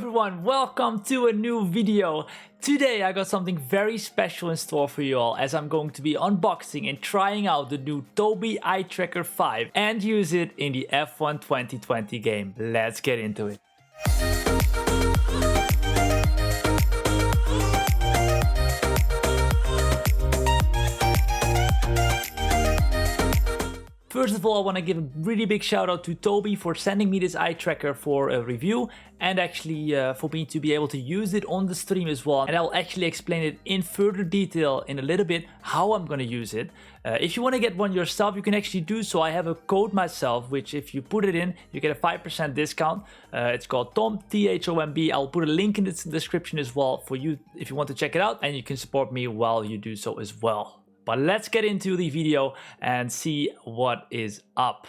everyone, welcome to a new video. Today I got something very special in store for you all, as I'm going to be unboxing and trying out the new Tobii Eye Tracker 5 and use it in the F1 2020 game. Let's get into it. First of all, I want to give a really big shout out to Tobii for sending me this eye tracker for a review and actually for me to be able to use it on the stream as well. And I'll actually explain it in further detail in a little bit how I'm going to use it. If you want to get one yourself, you can actually do so. I have a code myself, which if you put it in, you get a 5% discount. It's called Tom, T-H-O-M-B. I'll put a link in the description as well for you if you want to check it out. And you can support me while you do so as well. But let's get into the video and see what is up.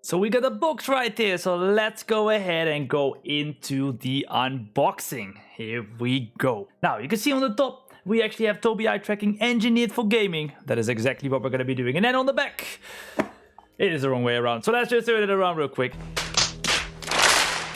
So we got a box right there, so let's go ahead and go into the unboxing. Here we go. Now you can see on the top we actually have Tobii Eye Tracking engineered for gaming. That is exactly what we're going to be doing. And then on the back, it is the wrong way around. So let's just turn it around real quick.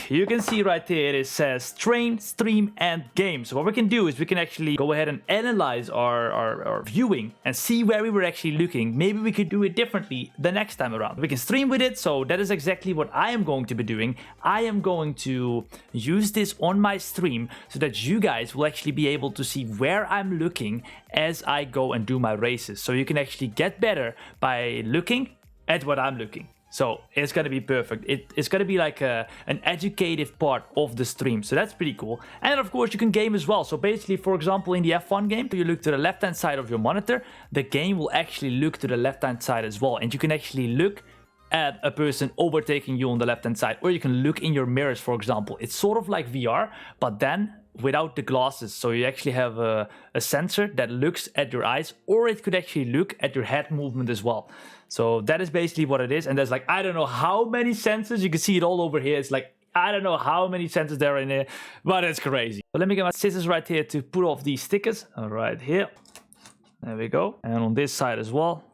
You can see right there it says train, stream and game. So what we can do is we can actually go ahead and analyze our viewing and see where we were actually looking. Maybe we could do it differently the next time around. We can stream with it, so that is exactly what I am going to be doing. I am going to use this on my stream so that you guys will actually be able to see where I'm looking as I go and do my races. So you can actually get better by looking at what I'm looking. So it's going to be perfect. It's going to be like an educative part of the stream. So that's pretty cool. And of course you can game as well. So basically, for example, in the F1 game, you look to the left hand side of your monitor, the game will actually look to the left hand side as well. And you can actually look at a person overtaking you on the left hand side. Or you can look in your mirrors, for example. It's sort of like VR, but then without the glasses. So you actually have a sensor that looks at your eyes, or it could actually look at your head movement as well. So that is basically what it is. And there's like, I don't know how many sensors. You can see it all over here. It's like, I don't know how many sensors there are in there, but it's crazy. So let me get my scissors right here to put off these stickers. All right, here. There we go. And on this side as well.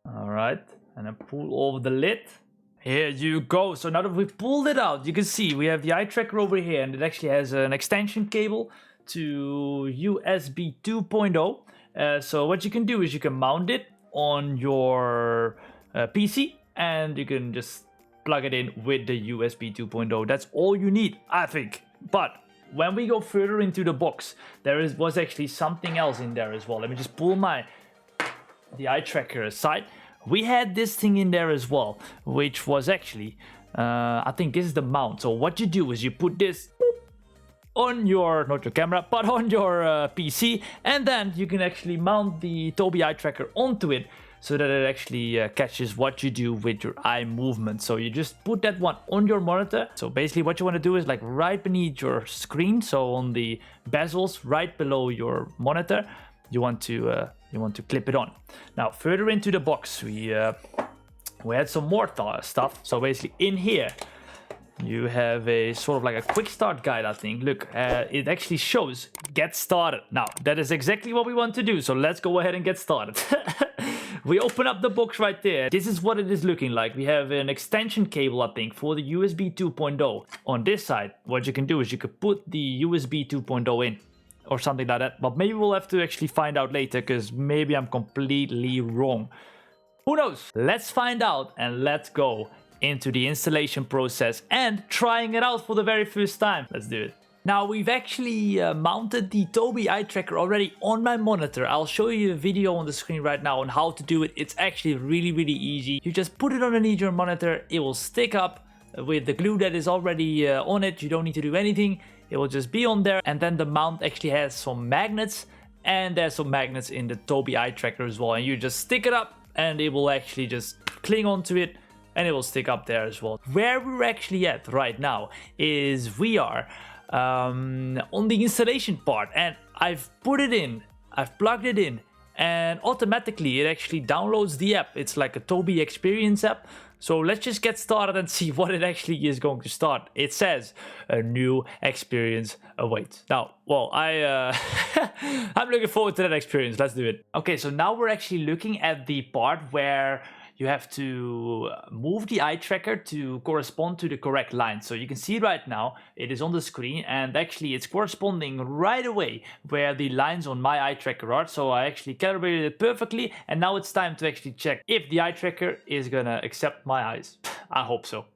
All right. And then pull over the lid. Here you go. So now that we've pulled it out, you can see we have the eye tracker over here, and it actually has an extension cable to USB 2.0. So what you can do is you can mount it on your PC, and you can just plug it in with the USB 2.0. That's all you need, I think. But when we go further into the box, was actually something else in there as well. Let me just pull the eye tracker aside. We had this thing in there as well, which was actually, I think this is the mount. So what you do is you put this on your, not your camera, but on your PC, and then you can actually mount the Tobii Eye Tracker onto it so that it actually catches what you do with your eye movement. So you just put that one on your monitor. So basically what you want to do is like right beneath your screen, so on the bezels right below your monitor, you want to clip it on. Now further into the box, we had some more stuff. So basically in here you have a sort of like a quick start guide, I think. Look, it actually shows get started. Now that is exactly what we want to do, so let's go ahead and get started. We open up the box right there. This is what it is looking like. We have an extension cable, I think, for the USB 2.0. On this side, what you can do is you could put the USB 2.0 in or something like that, but maybe we'll have to actually find out later, because maybe I'm completely wrong. Who knows? Let's find out, and let's go into the installation process and trying it out for the very first time. Let's do it. Now we've actually mounted the Tobii Eye Tracker already on my monitor. I'll show you a video on the screen right now on how to do it. It's actually really easy. You just put it underneath your monitor, it will stick up with the glue that is already on it. You don't need to do anything. It will just be on there, and then the mount actually has some magnets, and there's some magnets in the Tobii Eye Tracker as well, and you just stick it up and it will actually just cling onto it and it will stick up there as well. Where we're actually at right now is we are on the installation part, and I've put it in, I've plugged it in, and automatically it actually downloads the app. It's like a Tobii Experience app. So let's just get started and see what it actually is going to start. It says a new experience awaits. Now, well, I'm looking forward to that experience. Let's do it. Okay, so now we're actually looking at the part where you have to move the eye tracker to correspond to the correct line. So you can see right now it is on the screen, and actually it's corresponding right away where the lines on my eye tracker are. So I actually calibrated it perfectly, and now it's time to actually check if the eye tracker is gonna accept my eyes. I hope so.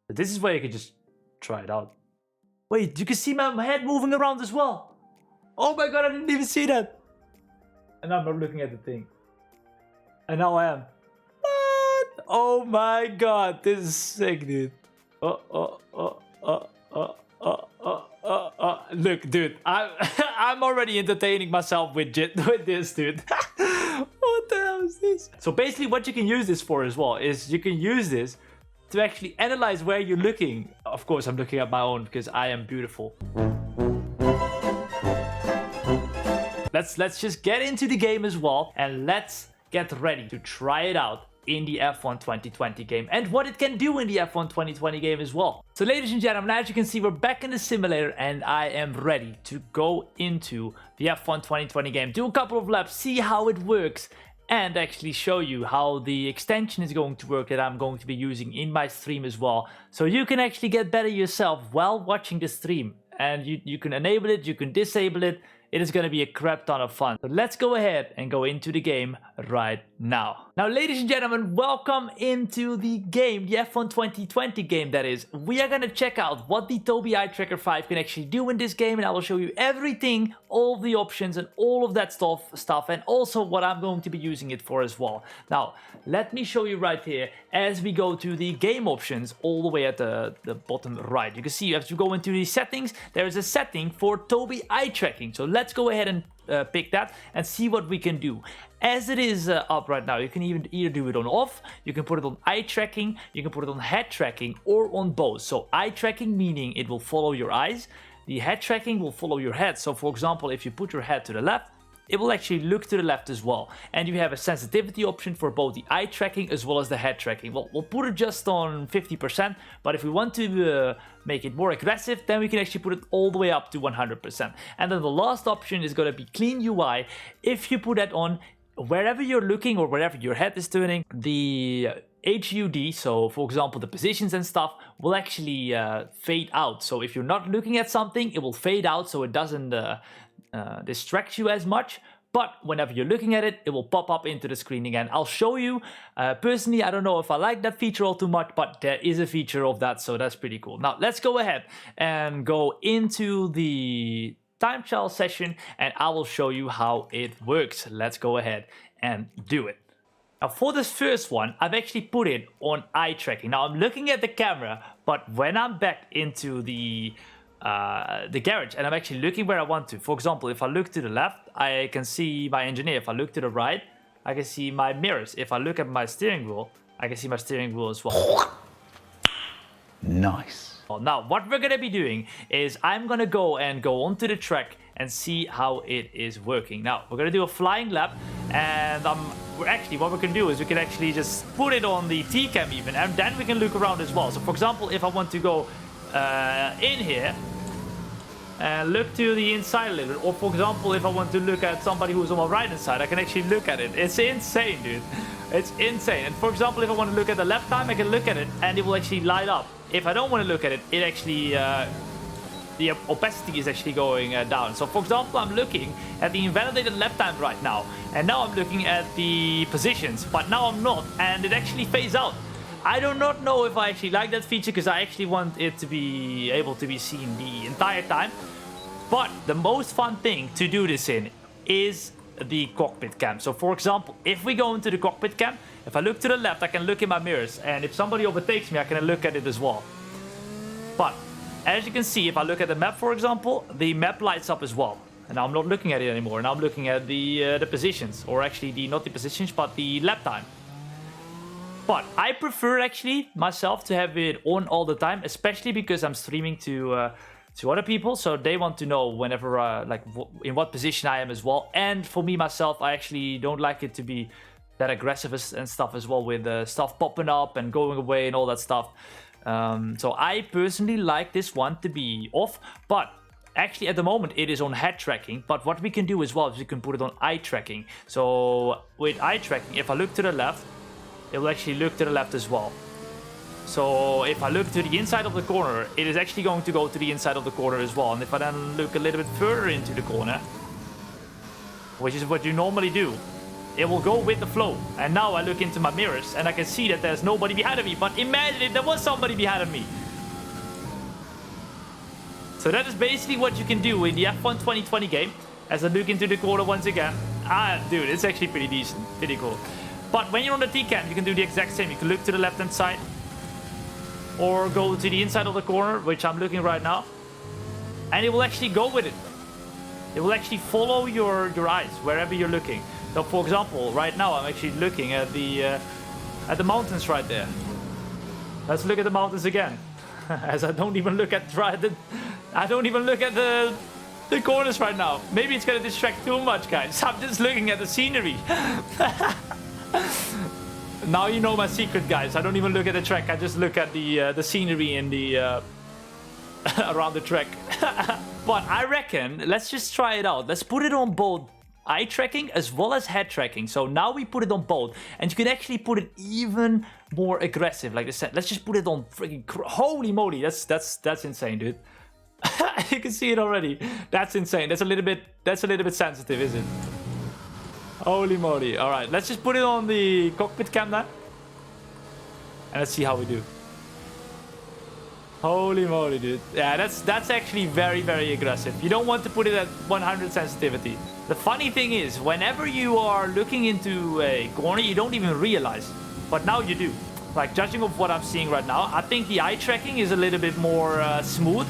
This is where you can just try it out. Wait, you can see my head moving around as well. Oh my god, I didn't even see that. And I'm not looking at the thing. And now I am. What? Oh my god, this is sick, dude. Look, dude, I'm already entertaining myself with this, dude. What the hell is this? So basically what you can use this for as well is you can use this to actually analyze where you're looking. Of course, I'm looking at my own because I am beautiful. Let's just get into the game as well, and let's get ready to try it out in the F1 2020 game and what it can do in the F1 2020 game as well. So ladies and gentlemen, as you can see, we're back in the simulator and I am ready to go into the F1 2020 game, do a couple of laps, see how it works, and actually show you how the extension is going to work that I'm going to be using in my stream as well. So you can actually get better yourself while watching the stream, and you can enable it, you can disable it. It is going to be a crap ton of fun. So let's go ahead and go into the game right now. Now, ladies and gentlemen, welcome into the game, the F1 2020 game that is. We are going to check out what the Tobii Eye Tracker 5 can actually do in this game, and I will show you everything, all the options and all of that stuff, and also what I'm going to be using it for as well. Now, let me show you right here as we go to the game options all the way at the bottom right. You can see you have to go into the settings. There is a setting for Tobii Eye Tracking. So let's go ahead and pick that and see what we can do. As it is up right now, you can either do it on off, you can put it on eye tracking, you can put it on head tracking, or on both. So eye tracking meaning it will follow your eyes, the head tracking will follow your head. So for example, if you put your head to the left, it will actually look to the left as well. And you have a sensitivity option for both the eye tracking as well as the head tracking. Well, we'll put it just on 50%, but if we want to make it more aggressive, then we can actually put it all the way up to 100%. And then the last option is going to be clean UI. If you put that on, wherever you're looking or wherever your head is turning, the HUD, so for example the positions and stuff, will actually fade out. So if you're not looking at something, it will fade out so it doesn't distract you as much. But whenever you're looking at it, it will pop up into the screen again. I'll show you. Personally, I don't know if I like that feature all too much, but there is a feature of that, so that's pretty cool. Now let's go ahead and go into the time trial session and I will show you how it works. Let's go ahead and do it. Now for this first one, I've actually put it on eye tracking. Now I'm looking at the camera, but when I'm back into the garage and I'm actually looking where I want to. For example, if I look to the left, I can see my engineer. If I look to the right, I can see my mirrors. If I look at my steering wheel, I can see my steering wheel as well. Nice. Now, what we're going to be doing is I'm going to go onto the track and see how it is working. Now, we're going to do a flying lap, and what we can do is we can actually just put it on the T-cam even, and then we can look around as well. So, for example, if I want to go in here and look to the inside a little bit, or for example, if I want to look at somebody who's on my right hand side, I can actually look at it. It's insane, dude. It's insane. And for example, if I want to look at the left time, I can look at it and it will actually light up. If I don't want to look at it, it actually the opacity is actually going down. So for example, I'm looking at the invalidated lap time right now, and now I'm looking at the positions, but now I'm not, and it actually fades out. I do not know if I actually like that feature because I actually want it to be able to be seen the entire time. But the most fun thing to do this in is the cockpit cam. So for example, if we go into the cockpit cam, if I look to the left, I can look in my mirrors, and if somebody overtakes me, I can look at it as well. But as you can see, if I look at the map, for example, the map lights up as well. And I'm not looking at it anymore. Now I'm looking at the positions, or actually not the positions, but the lap time. But I prefer actually myself to have it on all the time, especially because I'm streaming to other people, so they want to know whenever in what position I am as well. And for me myself, I actually don't like it to be that aggressive and stuff as well, with stuff popping up and going away and all that stuff. So I personally like this one to be off, but actually at the moment it is on head tracking. But what we can do as well is we can put it on eye tracking. So with eye tracking, if I look to the left, it will actually look to the left as well. So if I look to the inside of the corner, it is actually going to go to the inside of the corner as well. And if I then look a little bit further into the corner, which is what you normally do, it will go with the flow. And now I look into my mirrors and I can see that there's nobody behind of me. But imagine if there was somebody behind of me. So that is basically what you can do in the F1 2020 game. As I look into the corner once again. Dude, it's actually pretty decent. Pretty cool. But when you're on the T-cam, you can do the exact same. You can look to the left-hand side. Or go to the inside of the corner, which I'm looking right now. And it will actually go with it. It will actually follow your eyes wherever you're looking. So for example, right now I'm actually looking at the mountains right there. Let's look at the mountains again. As I don't even look at the corners right now. Maybe it's gonna distract too much, guys. I'm just looking at the scenery. Now you know my secret, guys. I don't even look at the track. I just look at the scenery in the around the track. But I reckon let's just try it out. Let's put it on both eye tracking as well as head tracking. So now we put it on both, and you can actually put it even more aggressive. Like I said, let's just put it on freaking holy moly. That's insane, dude. You can see it already. That's insane. That's a little bit sensitive, is it? Holy moly. All right, let's just put it on the cockpit cam then. And let's see how we do. Holy moly, dude. Yeah, that's actually very, very aggressive. You don't want to put it at 100 sensitivity. The funny thing is, whenever you are looking into a corner, you don't even realize. But now you do. Like, judging of what I'm seeing right now, I think the eye tracking is a little bit more smooth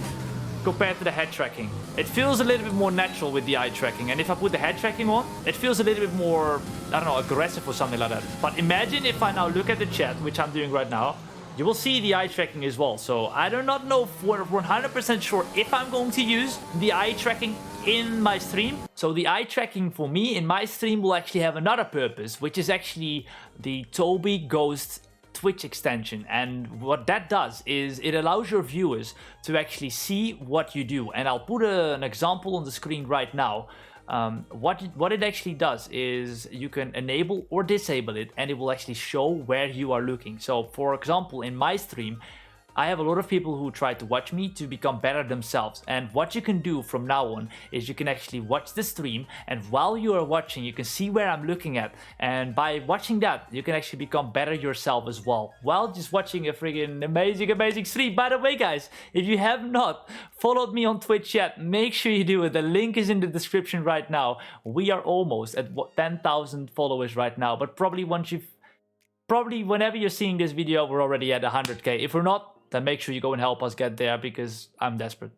compared to the head tracking. It feels a little bit more natural with the eye tracking, and if I put the head tracking on, it feels a little bit more, I don't know, aggressive or something like that. But imagine if I now look at the chat, which I'm doing right now, you will see the eye tracking as well. So I do not know for 100% sure if I'm going to use the eye tracking in my stream. So the eye tracking for me in my stream will actually have another purpose, which is actually the Tobii Ghost Twitch extension. And what that does is it allows your viewers to actually see what you do. And I'll put an example on the screen right now. What it actually does is you can enable or disable it, and it will actually show where you are looking. So for example, in my stream, I have a lot of people who try to watch me to become better themselves. And what you can do from now on is you can actually watch the stream, and while you are watching, you can see where I'm looking at. And by watching that, you can actually become better yourself as well, while just watching a friggin' amazing stream. By the way, guys, if you have not followed me on Twitch yet, make sure you do it. The link is in the description right now. We are almost at 10,000 followers right now, but probably whenever you're seeing this video, we're already at 100k. If we're not, then make sure you go and help us get there, because I'm desperate.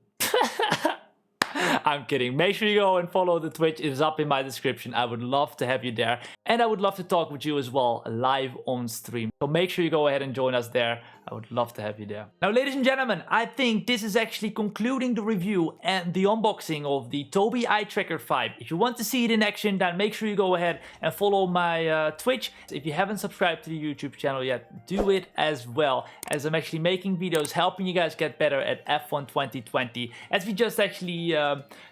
I'm kidding. Make sure you go and follow the Twitch. It is up in my description. I would love to have you there. And I would love to talk with you as well live on stream. So make sure you go ahead and join us there. I would love to have you there. Now, ladies and gentlemen, I think this is actually concluding the review and the unboxing of the Tobii Eye Tracker 5. If you want to see it in action, then make sure you go ahead and follow my Twitch. If you haven't subscribed to the YouTube channel yet, do it as well, as I'm actually making videos helping you guys get better at F1 2020, as we just actually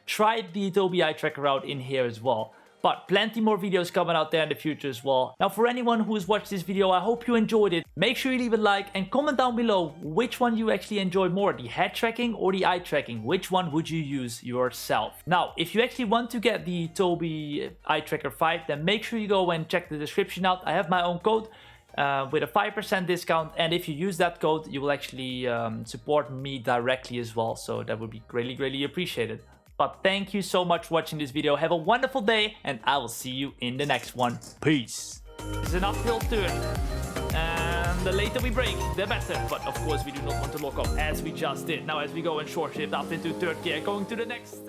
tried the Tobii Eye Tracker out in here as well. But plenty more videos coming out there in the future as well. Now, for anyone who has watched this video, I hope you enjoyed it. Make sure you leave a like and comment down below which one you actually enjoyed more, the head tracking or the eye tracking. Which one would you use yourself? Now, if you actually want to get the Tobii Eye Tracker 5, then make sure you go and check the description out. I have my own code with a 5% discount, and if you use that code, you will actually support me directly as well. So that would be greatly appreciated. But thank you so much for watching this video. Have a wonderful day, and I will see you in the next one. Peace. It's an uphill turn, and the later we brake, the better. But of course, we do not want to lock up as we just did. Now, as we go in short shift up into third gear, going to the next...